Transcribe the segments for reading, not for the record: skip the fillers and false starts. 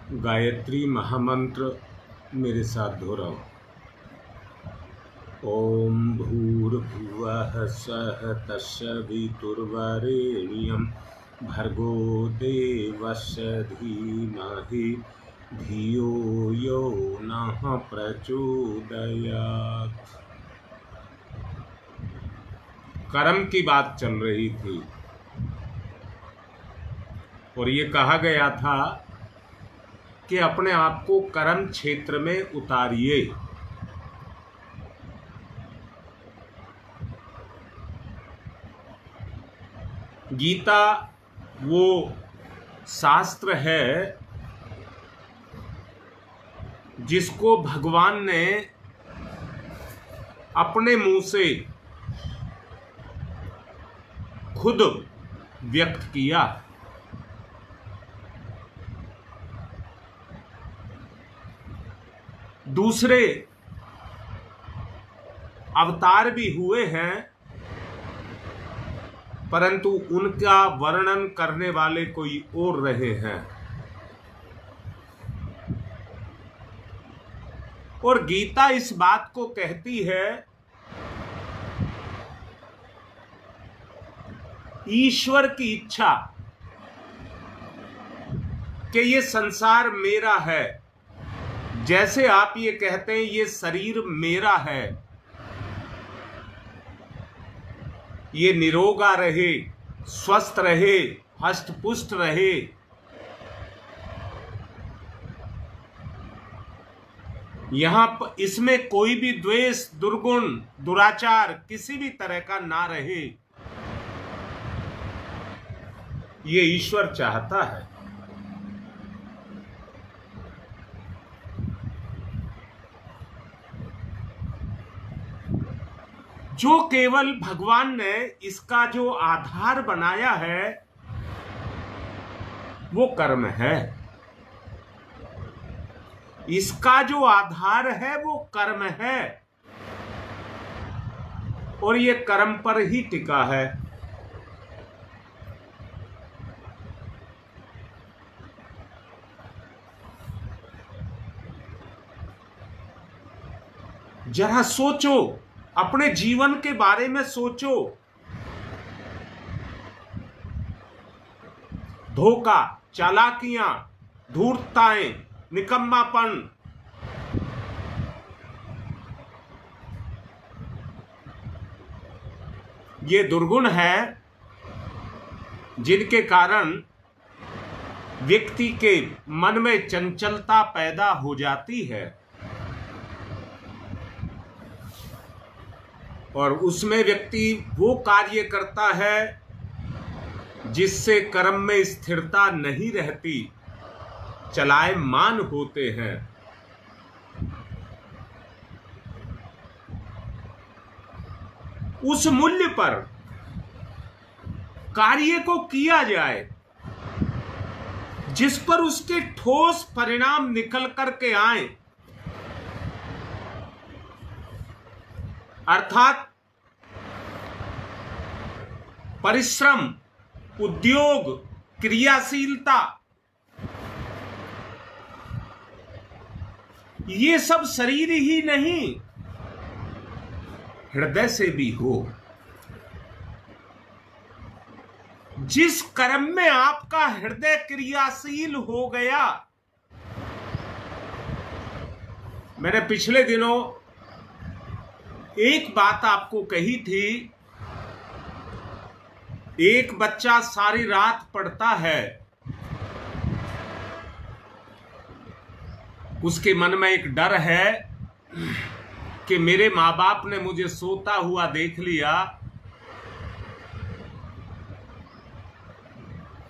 गायत्री महामंत्र मेरे साथ दोहराओ। ओम भूर्भुवः स्वः तत्सवितुर्वरेण्यं भर्गो देवस्य धीमहि धियो यो नः प्रचोदयात्। कर्म की बात चल रही थी और ये कहा गया था कि अपने आप को कर्म क्षेत्र में उतारिए। गीता वो शास्त्र है जिसको भगवान ने अपने मुंह से खुद व्यक्त किया। दूसरे अवतार भी हुए हैं, परंतु उनका वर्णन करने वाले कोई और रहे हैं। और गीता इस बात को कहती है, ईश्वर की इच्छा कि ये संसार मेरा है, जैसे आप ये कहते हैं ये शरीर मेरा है, ये निरोगा रहे, स्वस्थ रहे, हष्ट पुष्ट रहे। यहां इसमें कोई भी द्वेष, दुर्गुण, दुराचार किसी भी तरह का ना रहे, ये ईश्वर चाहता है। जो केवल भगवान ने इसका जो आधार बनाया है वो कर्म है। इसका जो आधार है वो कर्म है और ये कर्म पर ही टिका है। जरा सोचो, अपने जीवन के बारे में सोचो। धोखा, चालाकियां, धूर्तताएं, निकम्मापन, ये दुर्गुण है जिनके कारण व्यक्ति के मन में चंचलता पैदा हो जाती है और उसमें व्यक्ति वो कार्य करता है जिससे कर्म में स्थिरता नहीं रहती, चलायमान होते हैं। उस मूल्य पर कार्य को किया जाए जिस पर उसके ठोस परिणाम निकल करके आए, अर्थात परिश्रम, उद्योग, क्रियाशीलता, ये सब शरीर ही नहीं, हृदय से भी हो। जिस कर्म में आपका हृदय क्रियाशील हो गया, मैंने पिछले दिनों एक बात आपको कही थी। एक बच्चा सारी रात पढ़ता है, उसके मन में एक डर है कि मेरे माँ बाप ने मुझे सोता हुआ देख लिया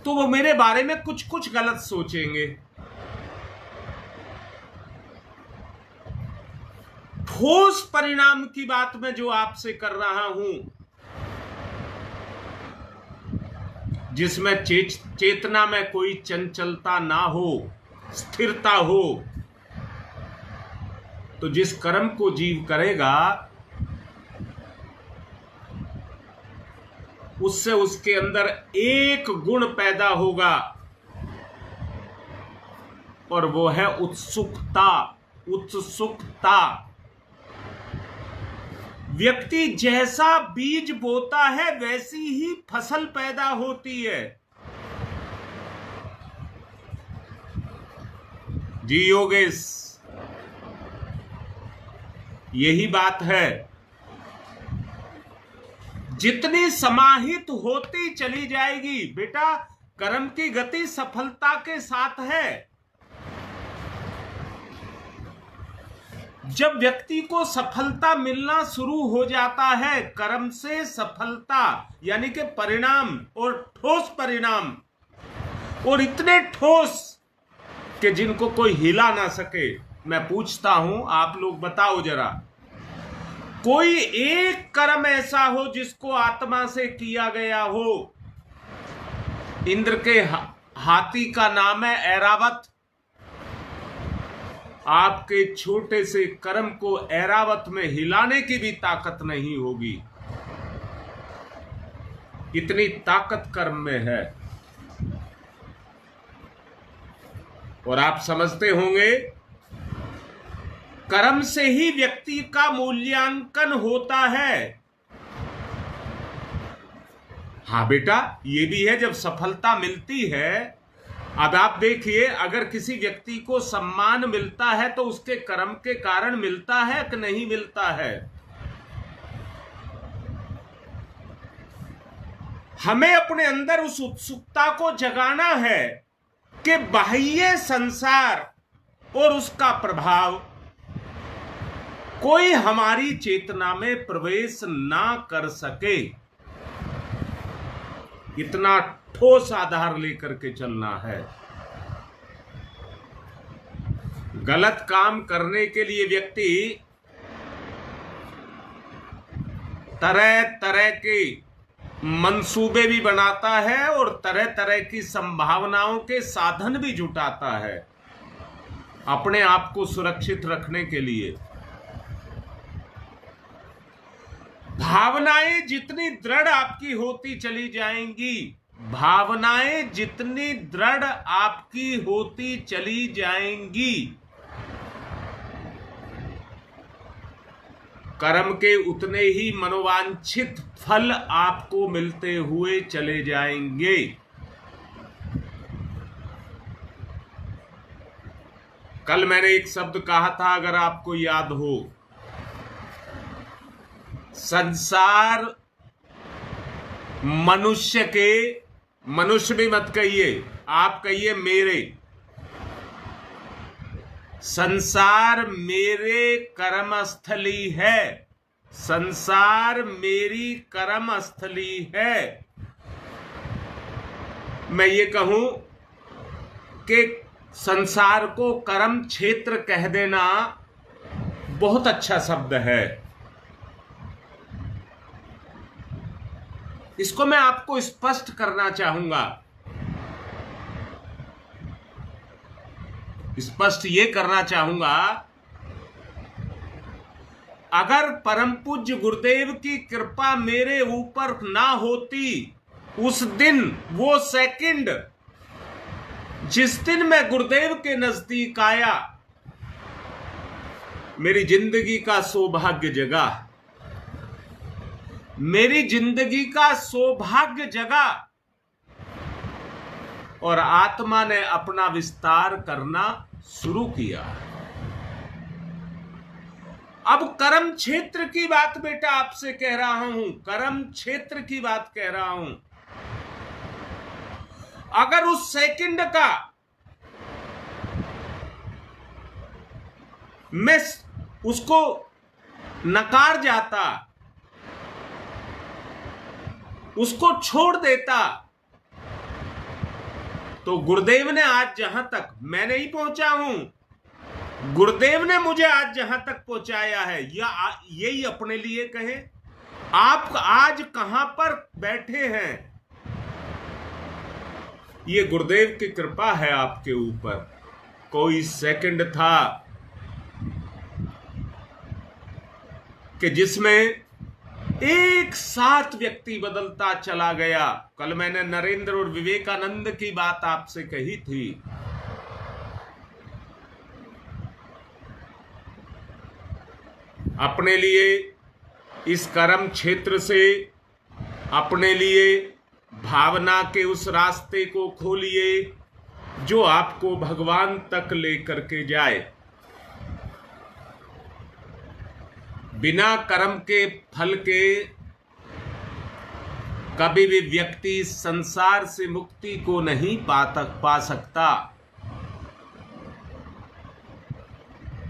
तो वो मेरे बारे में कुछ गलत सोचेंगे। ठोस परिणाम की बात मैं जो आपसे कर रहा हूं, जिसमें चेतना में कोई चंचलता ना हो, स्थिरता हो, तो जिस कर्म को जीव करेगा उससे उसके अंदर एक गुण पैदा होगा और वो है उत्सुकता। उत्सुकता। व्यक्ति जैसा बीज बोता है वैसी ही फसल पैदा होती है। जी योगेश, यही बात है। जितनी समाहित होती चली जाएगी बेटा, कर्म की गति सफलता के साथ है। जब व्यक्ति को सफलता मिलना शुरू हो जाता है, कर्म से सफलता यानी कि परिणाम, और ठोस परिणाम, और इतने ठोस कि जिनको कोई हिला ना सके। मैं पूछता हूं, आप लोग बताओ जरा, कोई एक कर्म ऐसा हो जिसको आत्मा से किया गया हो? इंद्र के हाथी का नाम है ऐरावत। आपके छोटे से कर्म को ऐरावत में हिलाने की भी ताकत नहीं होगी। इतनी ताकत कर्म में है। और आप समझते होंगे, कर्म से ही व्यक्ति का मूल्यांकन होता है। हाँ बेटा, ये भी है, जब सफलता मिलती है। अब आप देखिए, अगर किसी व्यक्ति को सम्मान मिलता है तो उसके कर्म के कारण मिलता है कि नहीं मिलता है? हमें अपने अंदर उस उत्सुकता को जगाना है कि बाह्य संसार और उसका प्रभाव कोई हमारी चेतना में प्रवेश ना कर सके। इतना ठोस आधार लेकर के चलना है। गलत काम करने के लिए व्यक्ति तरह तरह के मंसूबे भी बनाता है और तरह तरह की संभावनाओं के साधन भी जुटाता है अपने आप को सुरक्षित रखने के लिए। भावनाएं जितनी दृढ़ आपकी होती चली जाएंगी, भावनाएं जितनी दृढ़ आपकी होती चली जाएंगी, कर्म के उतने ही मनोवांछित फल आपको मिलते हुए चले जाएंगे। कल मैंने एक शब्द कहा था, अगर आपको याद हो, संसार मनुष्य के, मनुष्य भी मत कहिए, आप कहिए मेरे, संसार मेरे कर्मस्थली है। संसार मेरी कर्मस्थली है। मैं ये कहूं कि संसार को कर्म क्षेत्र कह देना बहुत अच्छा शब्द है। इसको मैं आपको स्पष्ट करना चाहूंगा। स्पष्ट ये करना चाहूंगा, अगर परम पूज्य गुरुदेव की कृपा मेरे ऊपर ना होती, उस दिन, वो सेकंड जिस दिन मैं गुरुदेव के नजदीक आया, मेरी जिंदगी का सौभाग्य जगा, मेरी जिंदगी का सौभाग्य जगा और आत्मा ने अपना विस्तार करना शुरू किया। अब कर्म क्षेत्र की बात बेटा आपसे कह रहा हूं, कर्म क्षेत्र की बात कह रहा हूं। अगर उस सेकंड का मैं उसको नकार जाता, उसको छोड़ देता, तो गुरुदेव ने आज जहां तक, मैं नहीं पहुंचा हूं, गुरुदेव ने मुझे आज जहां तक पहुंचाया है, या यही अपने लिए कहे, आप आज कहां पर बैठे हैं, ये गुरुदेव की कृपा है आपके ऊपर। कोई सेकंड था कि जिसमें एक साथ व्यक्ति बदलता चला गया। कल मैंने नरेंद्र और विवेकानंद की बात आपसे कही थी। अपने लिए इस कर्म क्षेत्र से अपने लिए भावना के उस रास्ते को खोलिए जो आपको भगवान तक लेकर के जाए। बिना कर्म के फल के कभी भी व्यक्ति संसार से मुक्ति को नहीं पा सकता।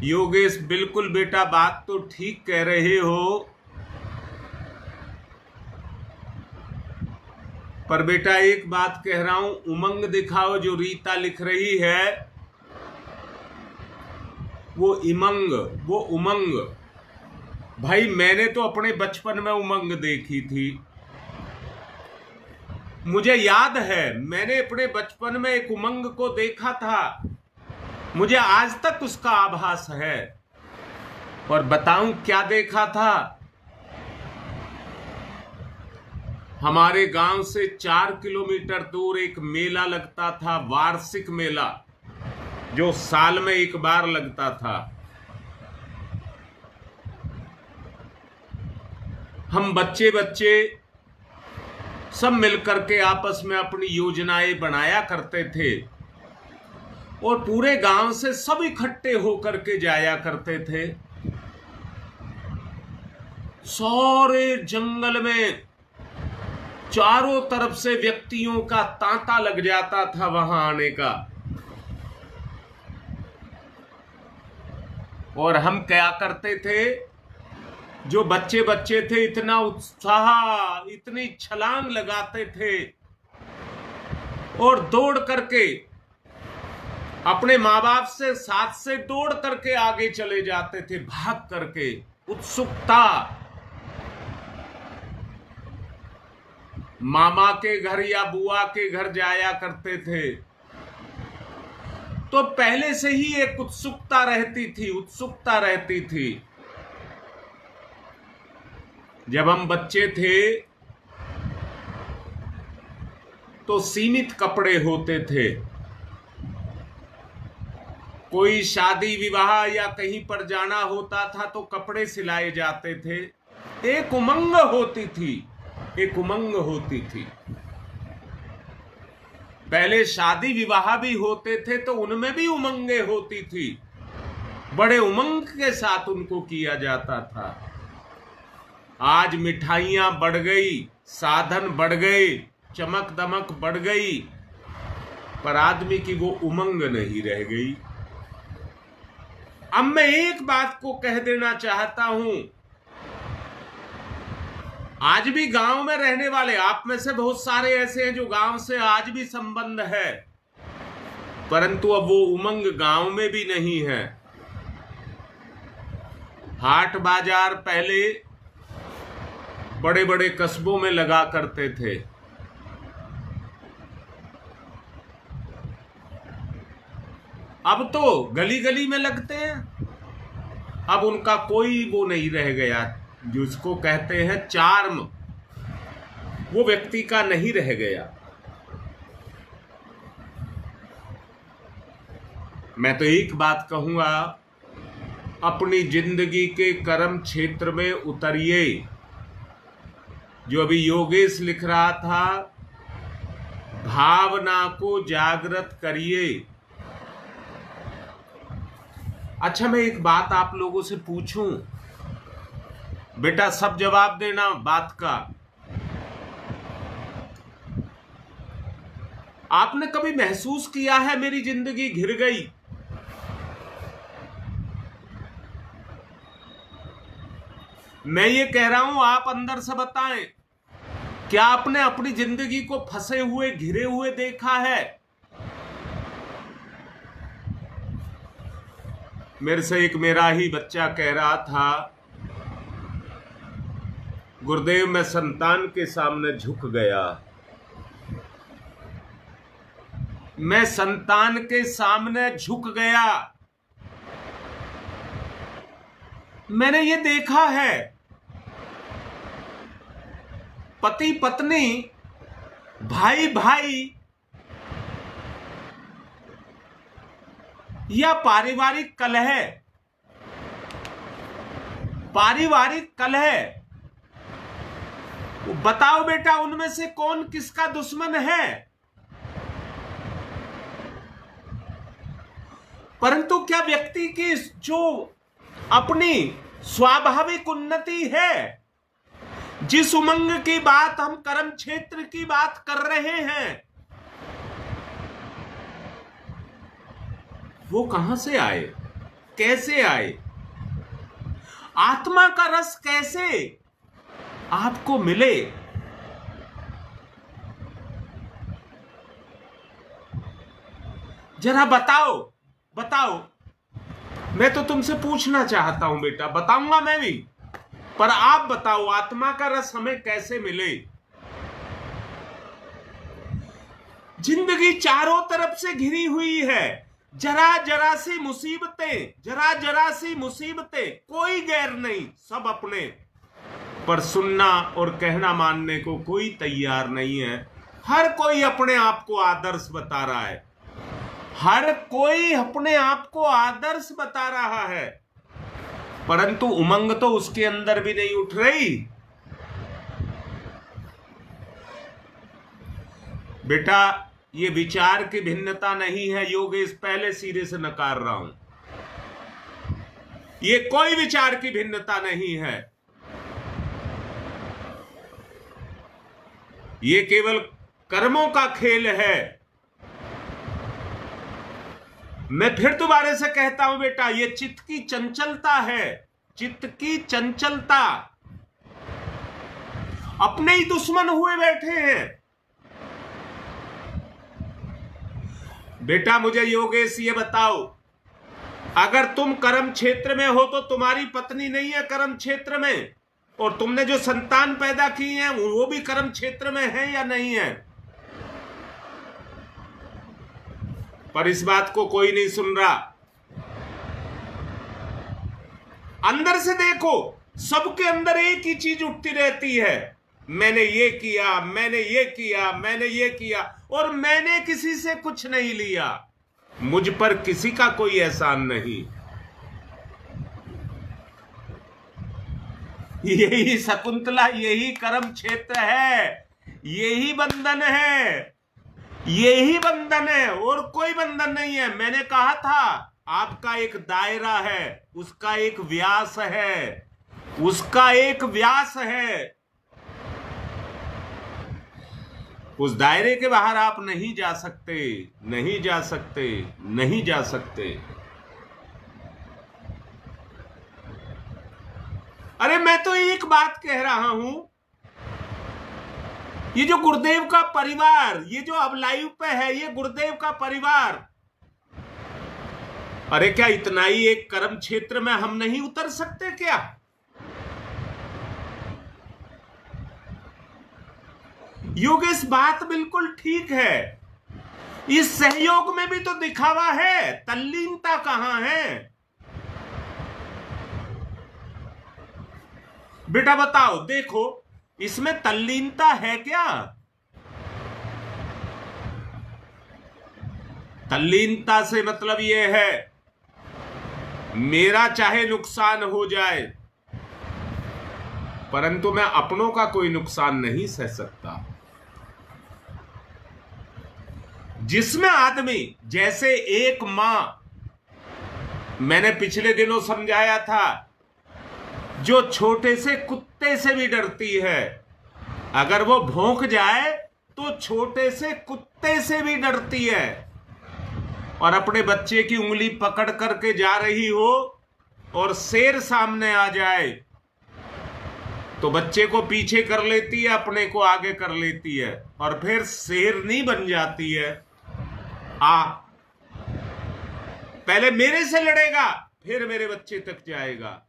योगेश, बिल्कुल बेटा, बात तो ठीक कह रहे हो, पर बेटा एक बात कह रहा हूं, उमंग दिखाओ। जो रीता लिख रही है वो उमंग। भाई मैंने तो अपने बचपन में उमंग देखी थी। मुझे याद है मैंने अपने बचपन में एक उमंग को देखा था। मुझे आज तक उसका आभास है। और बताऊं क्या देखा था? हमारे गांव से 4 किलोमीटर दूर एक मेला लगता था, वार्षिक मेला, जो साल में एक बार लगता था। हम बच्चे सब मिलकर के आपस में अपनी योजनाएं बनाया करते थे और पूरे गांव से सब इकट्ठे होकर के जाया करते थे। सारे जंगल में चारों तरफ से व्यक्तियों का तांता लग जाता था वहां आने का। और हम क्या करते थे, जो बच्चे थे, इतना उत्साह, इतनी छलांग लगाते थे और दौड़ करके अपने माँ बाप से साथ से दौड़ करके आगे चले जाते थे, भाग करके। उत्सुकता। मामा के घर या बुआ के घर जाया करते थे तो पहले से ही एक उत्सुकता रहती थी। जब हम बच्चे थे तो सीमित कपड़े होते थे। कोई शादी विवाह या कहीं पर जाना होता था तो कपड़े सिलाए जाते थे। एक उमंग होती थी। पहले शादी विवाह भी होते थे तो उनमें भी उमंगे होती थी। बड़े उमंग के साथ उनको किया जाता था। आज मिठाइयां बढ़ गई, साधन बढ़ गए, चमक दमक बढ़ गई, पर आदमी की वो उमंग नहीं रह गई। अब मैं एक बात को कह देना चाहता हूं, आज भी गांव में रहने वाले आप में से बहुत सारे ऐसे हैं जो गांव से आज भी संबंध है, परंतु अब वो उमंग गांव में भी नहीं है। हाट बाजार पहले बड़े बड़े कस्बों में लगा करते थे, अब तो गली गली में लगते हैं। अब उनका कोई वो नहीं रह गया, जिसको कहते हैं चार्म, वो व्यक्ति का नहीं रह गया। मैं तो एक बात कहूंगा, अपनी जिंदगी के कर्म क्षेत्र में उतरिए। जो अभी योगेश लिख रहा था, भावना को जागृत करिए। अच्छा, मैं एक बात आप लोगों से पूछूं, बेटा सब जवाब देना बात का। आपने कभी महसूस किया है मेरी जिंदगी घिर गई? मैं ये कह रहा हूं, आप अंदर से बताएं, क्या आपने अपनी जिंदगी को फंसे हुए, घिरे हुए देखा है? मेरे से एक मेरा ही बच्चा कह रहा था, गुरुदेव मैं संतान के सामने झुक गया। मैं संतान के सामने झुक गया। मैंने ये देखा है, पति पत्नी, भाई भाई या पारिवारिक कलह, पारिवारिक कलह, बताओ बेटा उनमें से कौन किसका दुश्मन है? परंतु क्या व्यक्ति की जो अपनी स्वाभाविक उन्नति है, जिस उमंग की बात हम कर्म क्षेत्र की बात कर रहे हैं, वो कहां से आए, कैसे आए? आत्मा का रस कैसे आपको मिले? जरा बताओ, बताओ। मैं तो तुमसे पूछना चाहता हूं बेटा, बताऊंगा मैं भी, पर आप बताओ आत्मा का रस हमें कैसे मिले? जिंदगी चारों तरफ से घिरी हुई है, जरा जरा सी मुसीबतें, जरा जरा सी मुसीबतें, कोई गैर नहीं, सब अपने, पर सुनना और कहना मानने को कोई तैयार नहीं है। हर कोई अपने आप को आदर्श बता रहा है, हर कोई अपने आप को आदर्श बता रहा है, परंतु उमंग तो उसके अंदर भी नहीं उठ रही। बेटा ये विचार की भिन्नता नहीं है, योगेश पहले सिरे से नकार रहा हूं, ये कोई विचार की भिन्नता नहीं है, ये केवल कर्मों का खेल है। मैं फिर दोबारा से कहता हूं बेटा, ये चित्त की चंचलता है, चित्त की चंचलता। अपने ही दुश्मन हुए बैठे हैं। बेटा मुझे योगेश ये बताओ, अगर तुम कर्म क्षेत्र में हो तो तुम्हारी पत्नी नहीं है कर्म क्षेत्र में, और तुमने जो संतान पैदा की है वो भी कर्म क्षेत्र में है या नहीं है? पर इस बात को कोई नहीं सुन रहा। अंदर से देखो, सबके अंदर एक ही चीज उठती रहती है, मैंने ये किया, मैंने ये किया, मैंने ये किया, और मैंने किसी से कुछ नहीं लिया, मुझ पर किसी का कोई एहसान नहीं। यही शकुंतला, यही कर्म क्षेत्र है, यही बंधन है, यही बंधन है, और कोई बंधन नहीं है। मैंने कहा था आपका एक दायरा है, उसका एक व्यास है, उसका एक व्यास है, उस दायरे के बाहर आप नहीं जा सकते, नहीं जा सकते, नहीं जा सकते। अरे मैं तो एक बात कह रहा हूं, ये जो गुरुदेव का परिवार, ये जो अब लाइव पे है, ये गुरुदेव का परिवार, अरे क्या इतना ही एक कर्म क्षेत्र में हम नहीं उतर सकते क्या? योगेश बात बिल्कुल ठीक है, इस सहयोग में भी तो दिखावा है, तल्लीनता कहां है? बेटा बताओ, देखो इसमें तल्लीनता है क्या? तल्लीनता से मतलब यह है मेरा चाहे नुकसान हो जाए, परंतु मैं अपनों का कोई नुकसान नहीं सह सकता। जिसमें आदमी, जैसे एक मां, मैंने पिछले दिनों समझाया था, जो छोटे से कुत्ते से भी डरती है, अगर वो भौंक जाए तो छोटे से कुत्ते से भी डरती है, और अपने बच्चे की उंगली पकड़ करके जा रही हो और शेर सामने आ जाए तो बच्चे को पीछे कर लेती है, अपने को आगे कर लेती है, और फिर शेरनी बन जाती है। पहले मेरे से लड़ेगा, फिर मेरे बच्चे तक जाएगा।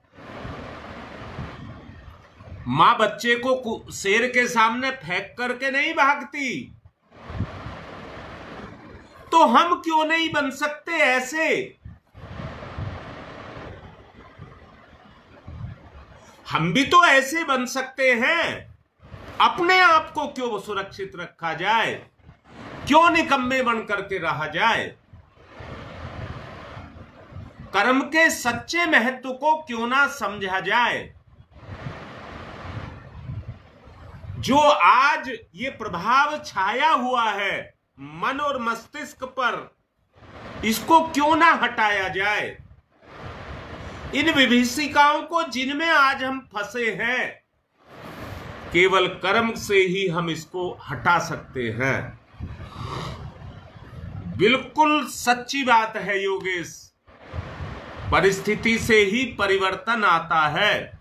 मां बच्चे को शेर के सामने फेंक करके नहीं भागती, तो हम क्यों नहीं बन सकते ऐसे? हम भी तो ऐसे बन सकते हैं। अपने आप को क्यों सुरक्षित रखा जाए, क्यों निकम्मे बन करके रहा जाए? कर्म के सच्चे महत्व को क्यों ना समझा जाए? जो आज ये प्रभाव छाया हुआ है मन और मस्तिष्क पर, इसको क्यों ना हटाया जाए। इन विभीषिकाओं को जिनमें आज हम फंसे हैं, केवल कर्म से ही हम इसको हटा सकते हैं। बिल्कुल सच्ची बात है योगेश, परिस्थिति से ही परिवर्तन आता है।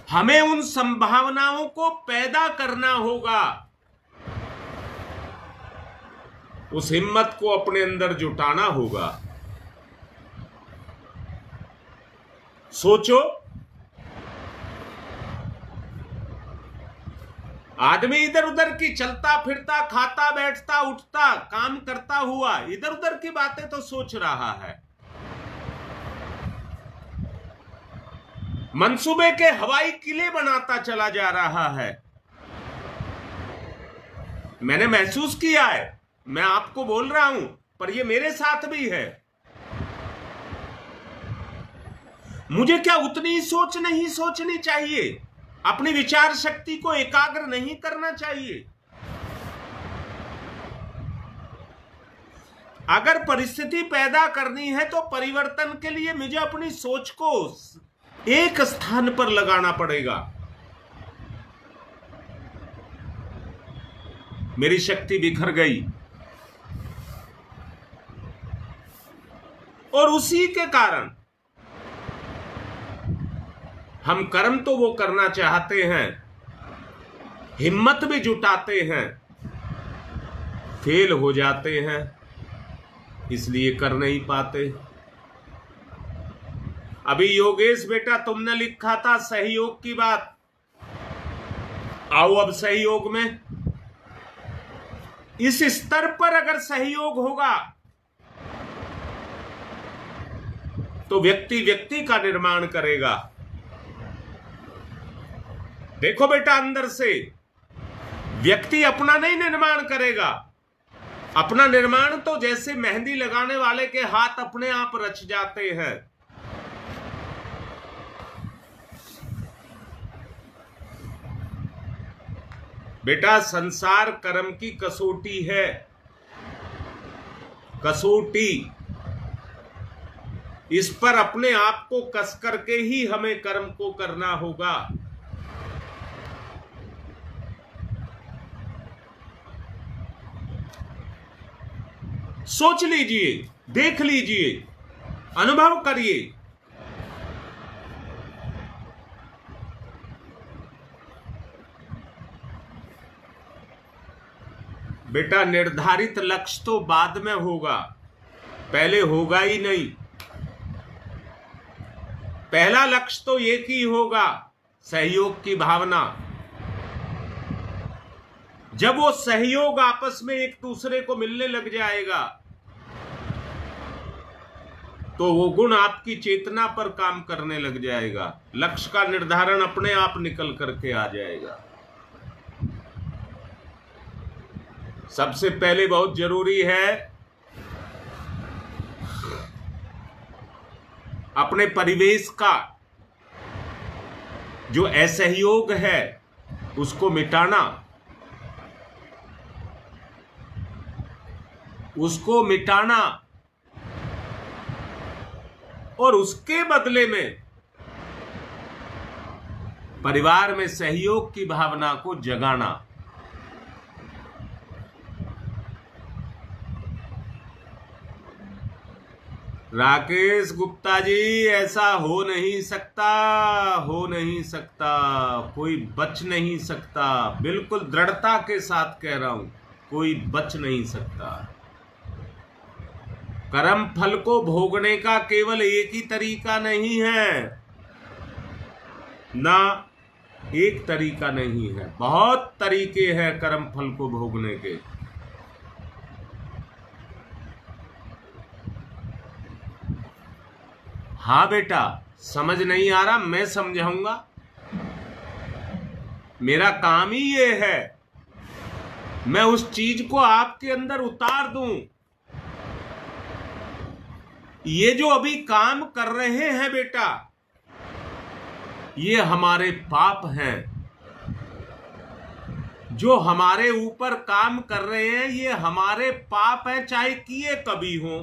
हमें उन संभावनाओं को पैदा करना होगा, उस हिम्मत को अपने अंदर जुटाना होगा। सोचो, आदमी इधर उधर की चलता फिरता, खाता बैठता उठता, काम करता हुआ इधर उधर की बातें तो सोच रहा है, मंसूबे के हवाई किले बनाता चला जा रहा है। मैंने महसूस किया है, मैं आपको बोल रहा हूं, पर यह मेरे साथ भी है। मुझे क्या उतनी ही सोच नहीं सोचनी चाहिए? अपनी विचार शक्ति को एकाग्र नहीं करना चाहिए? अगर परिस्थिति पैदा करनी है तो परिवर्तन के लिए मुझे अपनी सोच को एक स्थान पर लगाना पड़ेगा। मेरी शक्ति बिखर गई और उसी के कारण हम कर्म तो वो करना चाहते हैं, हिम्मत भी जुटाते हैं, फेल हो जाते हैं, इसलिए कर नहीं पाते। अभी योगेश बेटा तुमने लिखा था सहयोग की बात, आओ अब सहयोग में। इस स्तर पर अगर सहयोग होगा तो व्यक्ति व्यक्ति का निर्माण करेगा। देखो बेटा, अंदर से व्यक्ति अपना नहीं निर्माण करेगा। अपना निर्माण तो जैसे मेहंदी लगाने वाले के हाथ अपने आप रच जाते हैं। बेटा, संसार कर्म की कसौटी है, कसौटी। इस पर अपने आप को कस करके ही हमें कर्म को करना होगा। सोच लीजिए, देख लीजिए, अनुभव करिए। बेटा, निर्धारित लक्ष्य तो बाद में होगा, पहले होगा ही नहीं। पहला लक्ष्य तो एक ही होगा, सहयोग की भावना। जब वो सहयोग आपस में एक दूसरे को मिलने लग जाएगा तो वो गुण आपकी चेतना पर काम करने लग जाएगा। लक्ष्य का निर्धारण अपने आप निकल करके आ जाएगा। सबसे पहले बहुत जरूरी है अपने परिवेश का जो असहयोग है उसको मिटाना, उसको मिटाना और उसके बदले में परिवार में सहयोग की भावना को जगाना। राकेश गुप्ता जी, ऐसा हो नहीं सकता, हो नहीं सकता, कोई बच नहीं सकता। बिल्कुल दृढ़ता के साथ कह रहा हूं, कोई बच नहीं सकता। कर्म फल को भोगने का केवल एक ही तरीका नहीं है, ना एक तरीका नहीं है, बहुत तरीके हैं कर्म फल को भोगने के। हाँ बेटा, समझ नहीं आ रहा, मैं समझाऊंगा। मेरा काम ही ये है, मैं उस चीज को आपके अंदर उतार दूं। ये जो अभी काम कर रहे हैं बेटा, ये हमारे पाप हैं। जो हमारे ऊपर काम कर रहे हैं ये हमारे पाप हैं, चाहे किए कभी हों।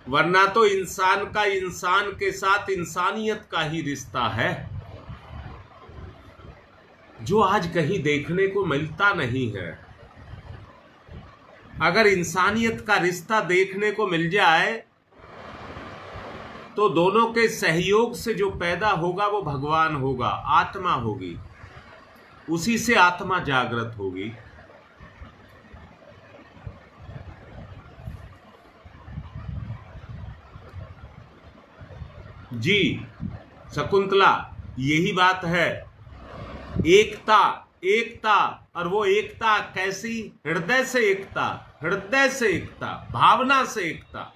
वरना तो इंसान का इंसान के साथ इंसानियत का ही रिश्ता है, जो आज कहीं देखने को मिलता नहीं है। अगर इंसानियत का रिश्ता देखने को मिल जाए तो दोनों के सहयोग से जो पैदा होगा वो भगवान होगा, आत्मा होगी, उसी से आत्मा जागृत होगी। जी शकुंतला, यही बात है। एकता, एकता, और वो एकता कैसी? हृदय से एकता, हृदय से एकता, भावना से एकता।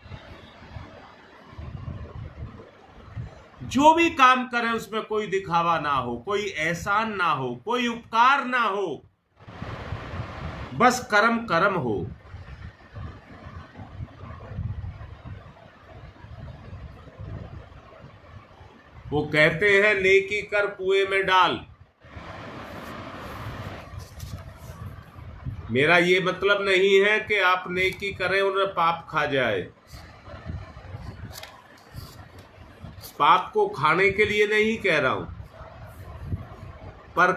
जो भी काम करें उसमें कोई दिखावा ना हो, कोई एहसान ना हो, कोई उपकार ना हो, बस कर्म कर्म हो। वो कहते हैं नेकी कर कुएं में डाल। मेरा ये मतलब नहीं है कि आप नेकी करें और पाप खा जाए। पाप को खाने के लिए नहीं कह रहा हूं, पर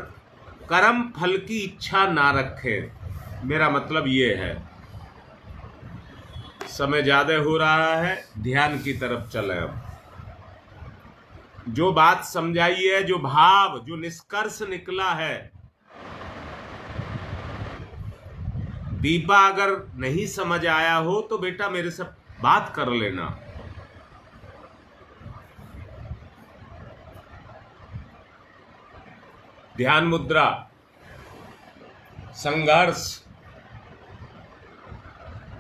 कर्म फल की इच्छा ना रखें, मेरा मतलब ये है। समय ज्यादा हो रहा है, ध्यान की तरफ चलें। अब जो बात समझाई है, जो भाव, जो निष्कर्ष निकला है, दीपा अगर नहीं समझ आया हो तो बेटा मेरे से बात कर लेना। ध्यान मुद्रा, संघर्ष,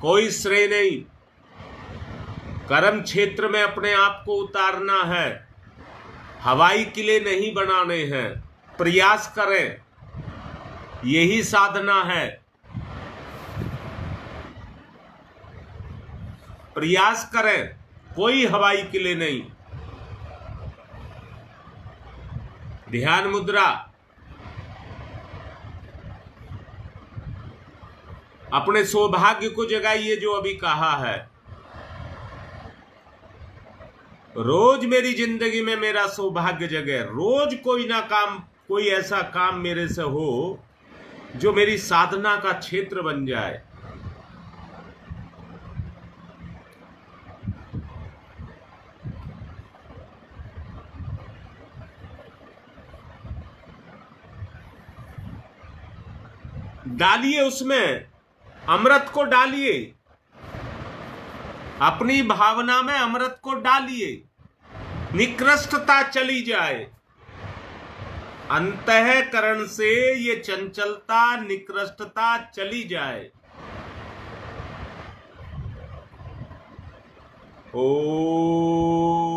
कोई श्रेय नहीं। कर्म क्षेत्र में अपने आप को उतारना है, हवाई किले नहीं बनाने हैं। प्रयास करें, यही साधना है। प्रयास करें, कोई हवाई किले नहीं। ध्यान मुद्रा, अपने सौभाग्य को जगाइए जो अभी कहा है। रोज मेरी जिंदगी में मेरा सौभाग्य जगे, रोज कोई ना काम, कोई ऐसा काम मेरे से हो जो मेरी साधना का क्षेत्र बन जाए। डालिए उसमें, अमृत को डालिए, अपनी भावना में अमृत को डालिए, निकृष्टता चली जाए। अंतःकरण से ये चंचलता, निकृष्टता चली जाए। ओ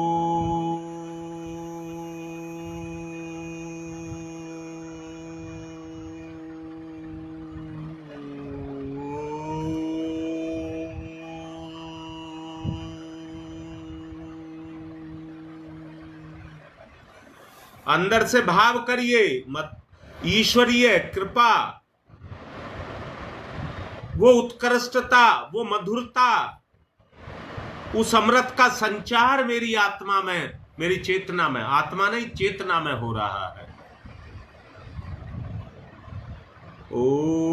अंदर से भाव करिए, मत ईश्वरीय कृपा, वो उत्कृष्टता, वो मधुरता, उस अमृत का संचार मेरी आत्मा में, मेरी चेतना में, आत्मा नहीं चेतना में हो रहा है। ओ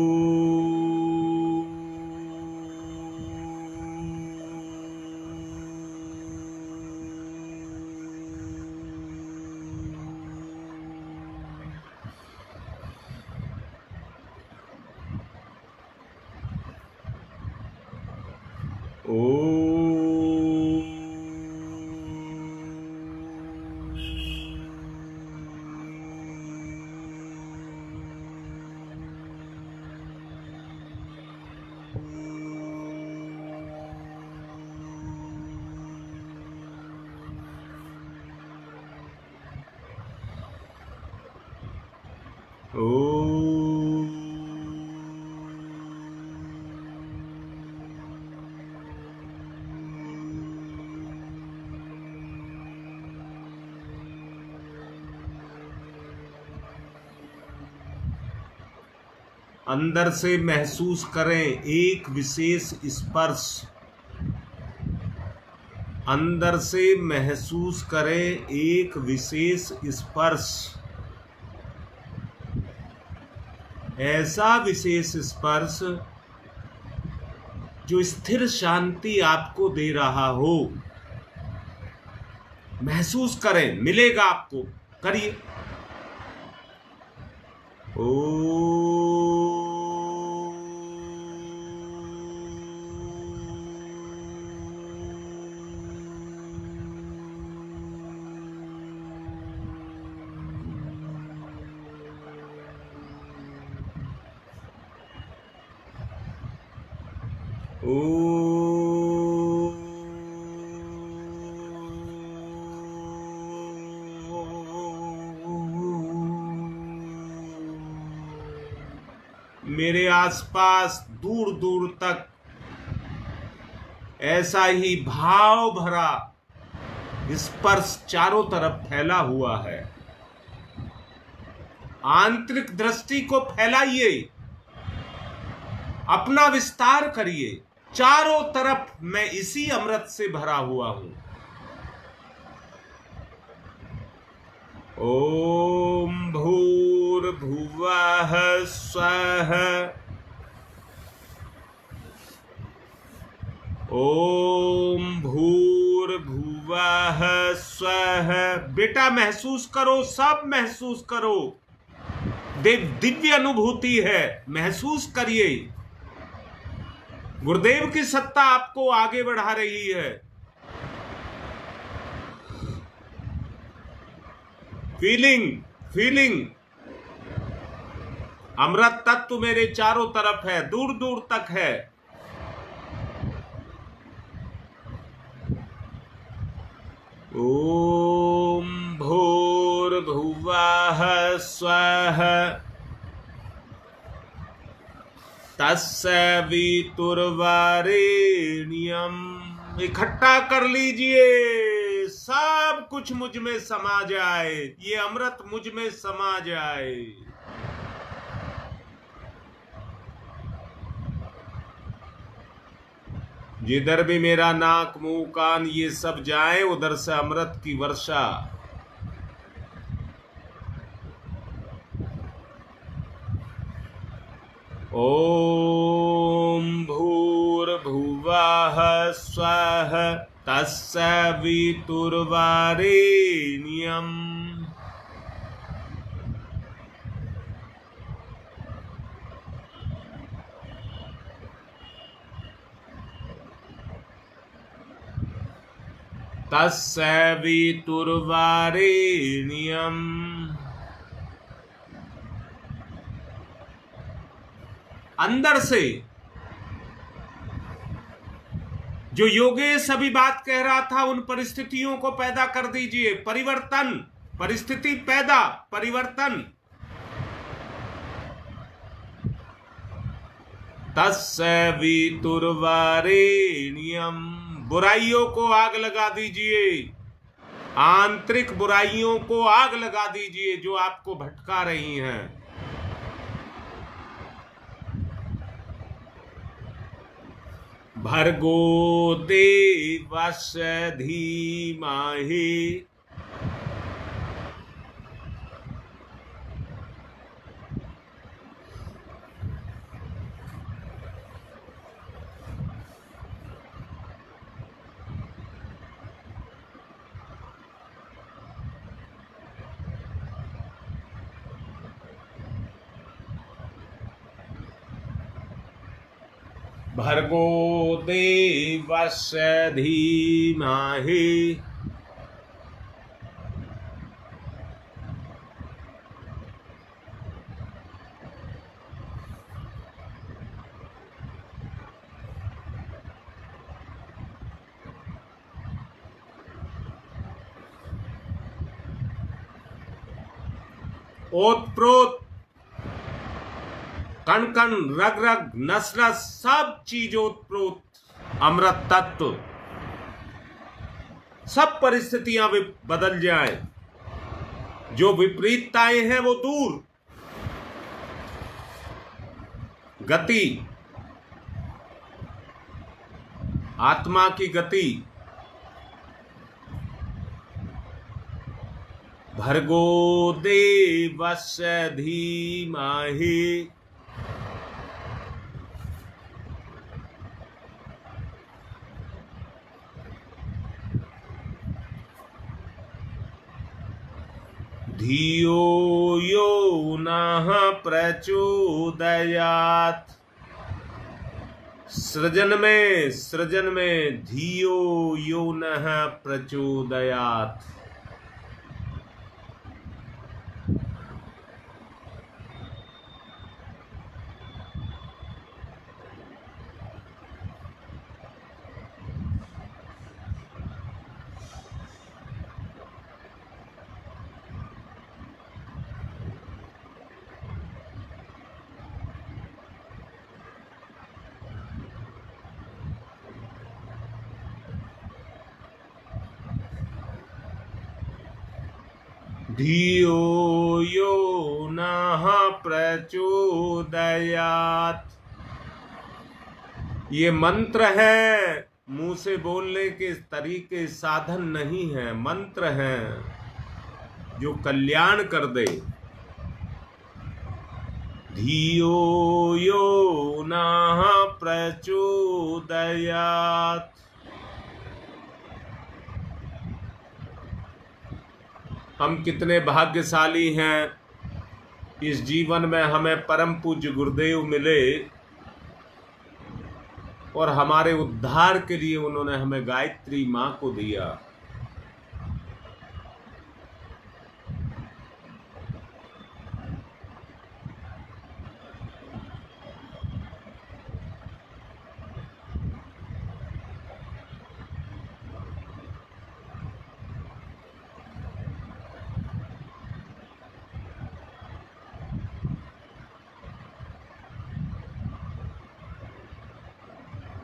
अंदर से महसूस करें एक विशेष स्पर्श। अंदर से महसूस करें एक विशेष स्पर्श। ऐसा विशेष स्पर्श जो स्थिर शांति आपको दे रहा हो। महसूस करें, मिलेगा आपको। करिए। मेरे आसपास दूर दूर तक ऐसा ही भाव भरा स्पर्श चारों तरफ फैला हुआ है। आंतरिक दृष्टि को फैलाइए, अपना विस्तार करिए। चारों तरफ मैं इसी अमृत से भरा हुआ हूं। ओम भूर्भुवः स्वः। ओम भूर्भुवः स्वः। बेटा महसूस करो, सब महसूस करो। दिव्य अनुभूति है, महसूस करिए। गुरुदेव की सत्ता आपको आगे बढ़ा रही है। फीलिंग अमृत तत्व मेरे चारों तरफ है, दूर दूर तक है। ओम भूर्भुवः स्वः तत्सवितुर्वरेण्यम्। इकट्ठा कर लीजिए, सब कुछ मुझ में समा जाए, ये अमृत मुझ में समा जाए। जिधर भी मेरा नाक मुंह कान ये सब जाए, उधर से अमृत की वर्षा। ओम भूर्भुवः स्वः तत्सवितुर्वरेण्यम्। तत्सवितुर्वरेण्यम्। अंदर से जो योगेश अभी बात कह रहा था, उन परिस्थितियों को पैदा कर दीजिए। परिवर्तन, परिस्थिति पैदा, परिवर्तन। तत्सवितुर्वरेण्यम्। बुराइयों को आग लगा दीजिए, आंतरिक बुराइयों को आग लगा दीजिए जो आपको भटका रही हैं। भर्गो देवस्य धीमहि। भर्गो देवस्य धीमहि। ओतप्रोत, कण कण, रग रग, नस नस, सब चीज ओतप्रोत अमृत तत्व। सब परिस्थितियां बदल जाए, जो विपरीतताएं हैं वो दूर। गति, आत्मा की गति। भर्गो देवस्य धीमहि धियो यो नः प्रचोदयात्। सृजन में धियो यो नः प्रचोदयात्। धियो यो नः प्रचोदयात्। ये मंत्र है, मुंह से बोलने के तरीके साधन नहीं है, मंत्र है जो कल्याण कर दे। धियो यो नः प्रचोदयात्। हम कितने भाग्यशाली हैं, इस जीवन में हमें परम पूज्य गुरुदेव मिले और हमारे उद्धार के लिए उन्होंने हमें गायत्री मां को दिया।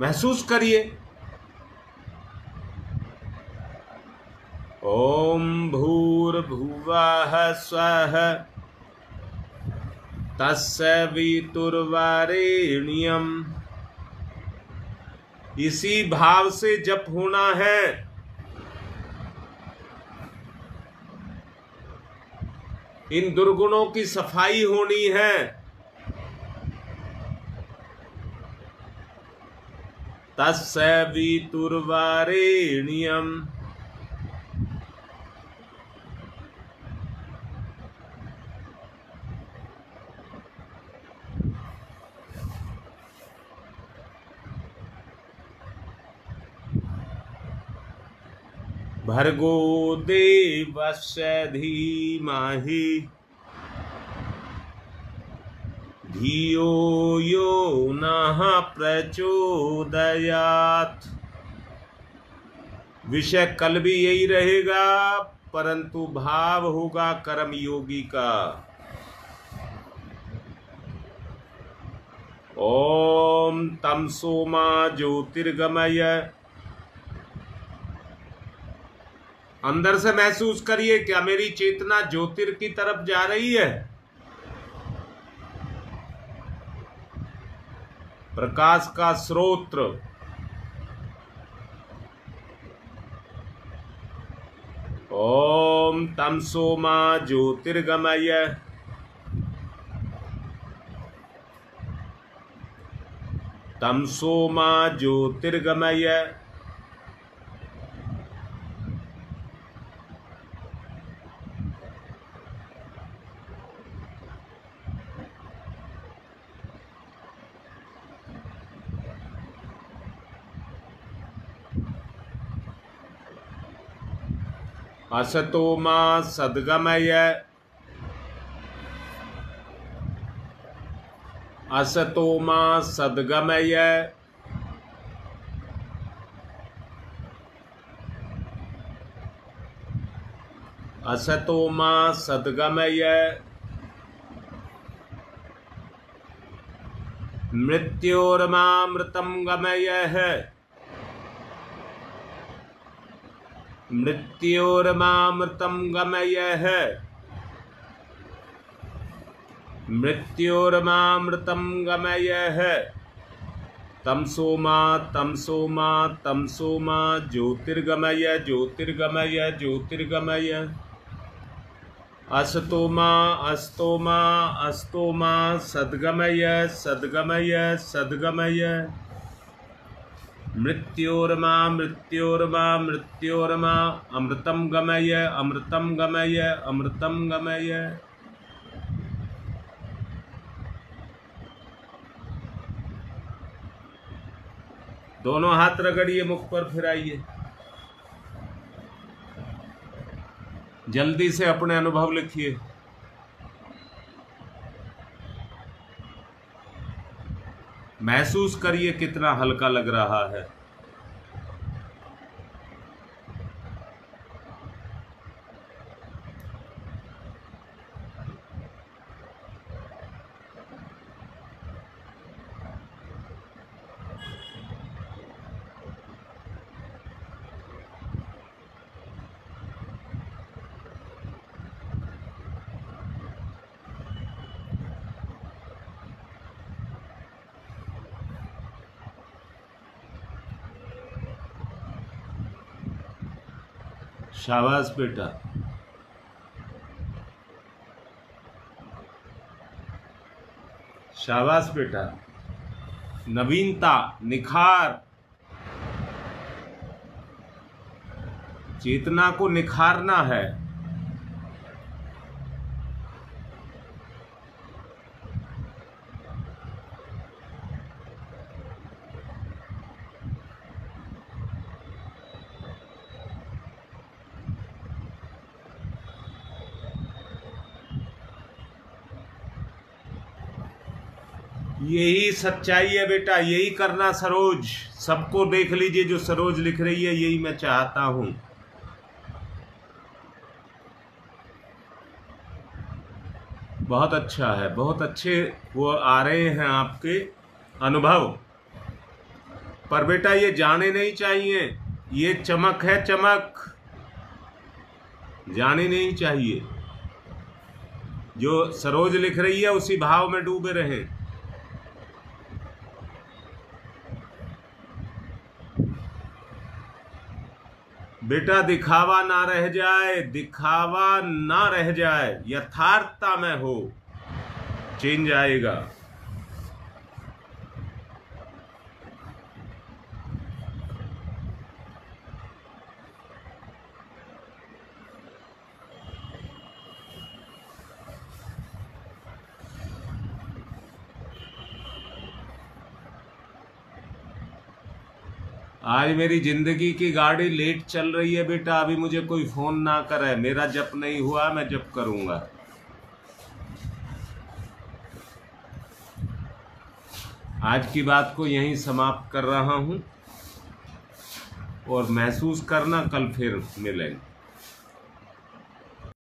महसूस करिए। ओम भूर्भुवः स्वः तस्य वितुर्वरेण्यम्। इसी भाव से जप होना है। इन दुर्गुणों की सफाई होनी है। तस्य वितुर्वरेण्यम्। भर्गो देवस्य धीमहि धियो यो नः प्रचोदयात्। विषय कल भी यही रहेगा, परंतु भाव होगा कर्म योगी का। ओम तमसो मा ज्योतिर्गमय। अंदर से महसूस करिए, क्या मेरी चेतना ज्योतिर की तरफ जा रही है? प्रकाश का स्रोत। ओम तमसो मा ज्योतिर्गमय। तमसो मा ज्योतिर्गमय। असतो मा सद्गमय। असतो मा सद्गमय। असतो मा सद्गमय। मृत्योर्मामृतं गमयः। मृत्योर्मामृतं गमयः। मृत्योर्मामृतं गमयः तमसो मा ज्योतिर्गमय असतो मा सद्गमय मृत्योर्मा अमृतं गमय दोनों हाथ रगड़िए, मुख पर फिराइए। जल्दी से अपने अनुभव लिखिए। महसूस करिए कितना हल्का लग रहा है। शाबाश बेटा। शाबाश बेटा। नवीनता, निखार, चेतना को निखारना है। यही सच्चाई है बेटा, यही करना सरोज। सबको देख लीजिए, जो सरोज लिख रही है, यही मैं चाहता हूं। बहुत अच्छा है, बहुत अच्छे वो आ रहे हैं आपके अनुभव। पर बेटा ये जाने नहीं चाहिए, ये चमक है, चमक जाने नहीं चाहिए। जो सरोज लिख रही है उसी भाव में डूबे रहे। बेटा दिखावा ना रह जाए, दिखावा ना रह जाए, यथार्थता में हो, चेंज आएगा। आज मेरी जिंदगी की गाड़ी लेट चल रही है बेटा, अभी मुझे कोई फोन ना करे। मेरा जप नहीं हुआ, मैं जप करूंगा। आज की बात को यहीं समाप्त कर रहा हूं और महसूस करना, कल फिर मिलेंगे।